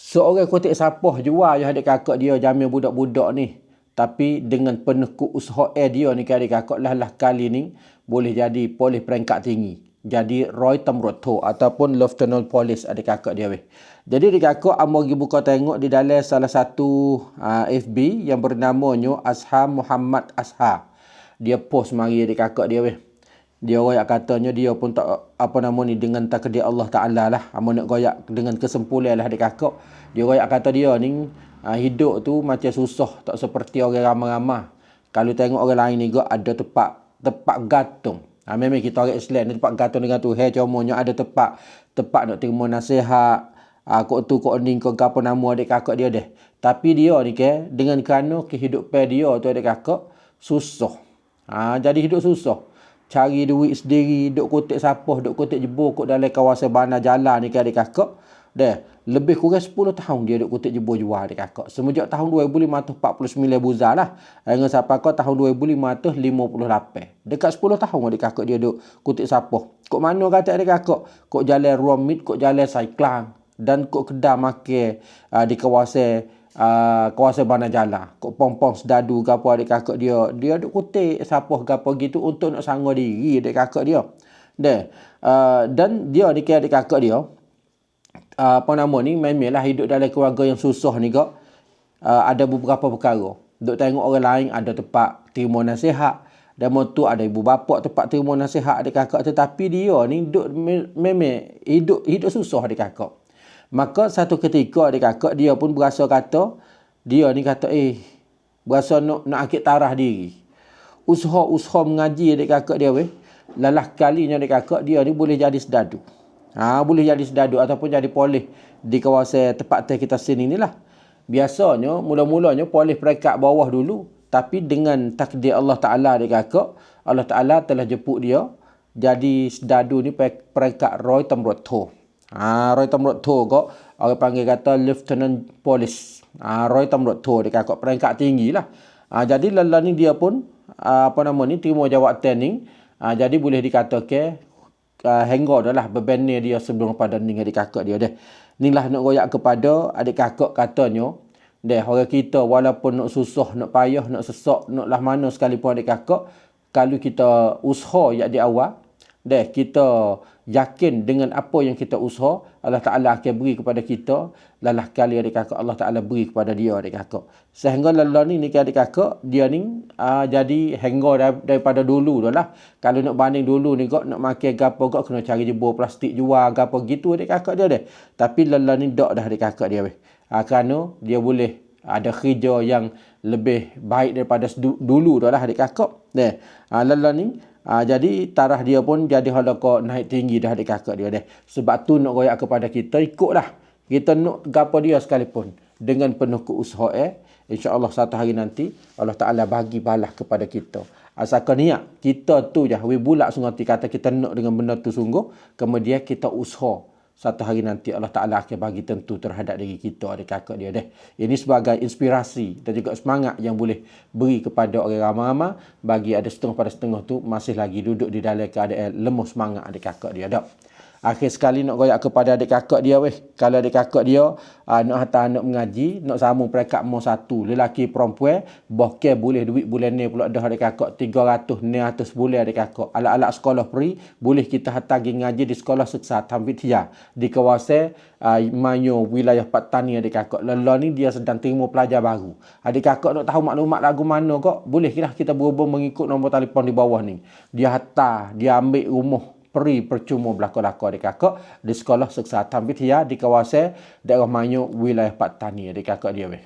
Seorang kotak sapoh jual yang adik kakak dia jamin budak-budak ni. Tapi dengan penuh usaha dia ni adik kakak lah kali ni boleh jadi polis peringkat tinggi. Jadi Roy Tamroto ataupun Lieutenant Police adik kakak dia weh. Jadi adik kakak amo pergi buka tengok di dalam salah satu FB yang bernamanya Ashar Muhammad Ashar. Dia post mari adik kakak dia weh. Dia royak katanya dia pun tak apa nama ni dengan takdir Allah Taala lah. Amo nak royak dengan kesimpulan lah adik kakak. Dia royak kata dia ni hidup tu macam susah, tak seperti orang ramai-ramai. Kalau tengok orang lain ni ada tempat gantung. Memang kita orang Islam ni tempat gantung dengan Tuhan, cumanya ada tempat nak terima nasihat. Kok tu kok ni kok apa nama adik kakak dia deh. Tapi dia ni dengan kerana kehidupan dia tu adik kakak susah. Jadi hidup susah. Cari duit sendiri, duk kotak sapoh, duk kotak jebur kat dalam kawasan bandar jalan ni adik kakak. Dah lebih kurang 10 tahun dia duk kotak jebur jual adik kakak. Semenjak tahun 2549 buzar lah. Hingga sampai ke tahun 2558. Dekat 10 tahun adik kakak dia duk kotak sapoh. Kok mana kata adik kakak? Kok jalan Romit, kok jalan Saiklang. Dan kok kedai makan di kawasan bandar jalan. Kok pong-pong sedadu ke apa adik kakak dia. Dia duk kotak sapoh ke apa gitu untuk nak sanggup diri adik kakak dia. Dan dia ni adik kakak dia. Apa nama ni, memanglah hidup dalam keluarga yang susah ni kak. Ada beberapa perkara. Duk tengok orang lain ada tempat terima nasihat. Dan tu ada ibu bapa tempat terima nasihat adik kakak. Tetapi dia ni memang hidup susah adik kakak. Maka satu ketika adik kakak dia pun berasa kata, dia ni kata berasa nak akid tarah diri. Usaha mengaji adik kakak dia weh. Lalah kalinya adik kakak dia ni boleh jadi sedadu. Boleh jadi sedadu ataupun jadi polis di kawasan tempat kita sini ni lah. Biasanya mula-mulanya polis peringkat bawah dulu, tapi dengan takdir Allah Taala adik kakak, Allah Taala telah jemput dia jadi sedadu ni peringkat Roy Tamroto. Roy Tamroto kok orang panggil kata Lieutenant Police. Roy Tamroto adik kakak peringkat tinggi lah. Jadi lelah ni dia pun terima jawatan ni. Jadi boleh dikatakan henggo dah lah bebennya dia sebelum pada ni adik kakak dia deh. Inilah nak royak kepada adik kakak katanya, orang kita walaupun nak susah, nak payah, nak sesak, nak lah mana sekalipun adik kakak, kalau kita usaha yang di awal, kita yakin dengan apa yang kita usaha, Allah Ta'ala akan beri kepada kita. Lalah kali adik kakak Allah Ta'ala beri kepada dia adik kakak. Sehingga lelah ni adik kakak, dia ni jadi hingga daripada dulu dah lah. Kalau nak banding dulu ni kok, nak makan gapo kok, kena cari jebur plastik jual gapo gitu adik kakak dia deh. Tapi lelah ni dak dah adik kakak dia weh. Kerana dia boleh ada kerja yang lebih baik daripada dulu dah lah adik kakak. Lelah ni jadi tarah dia pun jadi halaka naik tinggi dah adik kakak dia deh. Sebab tu nak royak kepada kita, ikutlah. Kita nak gapo dia sekalipun dengan penuh keusahaan, insya-Allah satu hari nanti Allah Taala bagi balas kepada kita. Asalkan niat kita tu je bulak sungguh kata kita nak dengan benda tu sungguh, kemudian kita usaha, satu hari nanti Allah Ta'ala akan bagi tentu terhadap diri kita adik kakak dia deh. Ini sebagai inspirasi dan juga semangat yang boleh beri kepada orang ramai-ramai. Bagi ada setengah pada setengah tu masih lagi duduk di dalam keadaan lemah semangat adik kakak dia dak. Akhir sekali nak royak kepada adik kakak dia weh. Kalau adik kakak dia nak hantar anak mengaji, nak sambung peringkat nombor 1, lelaki perempuan, bahkan boleh duit bulan ni pula dah adik kakak 300 900 bulan adik kakak. Alat-alat sekolah free boleh kita hantar pergi ngaji di sekolah seksa Tambitia di kawasan Mayo wilayah Patani adik kakak. Lelah ni dia sedang terima pelajar baru. Adik kakak nak tahu maklumat lagu mana kok, boleh kita berhubung mengikut nombor telefon di bawah ni. Dia hantar, dia ambil rumah peri percuma belakang-belakang adik kakak di sekolah seksa Tambitia di kawasan daerah Mayo wilayah Patani adik kakak dia weh.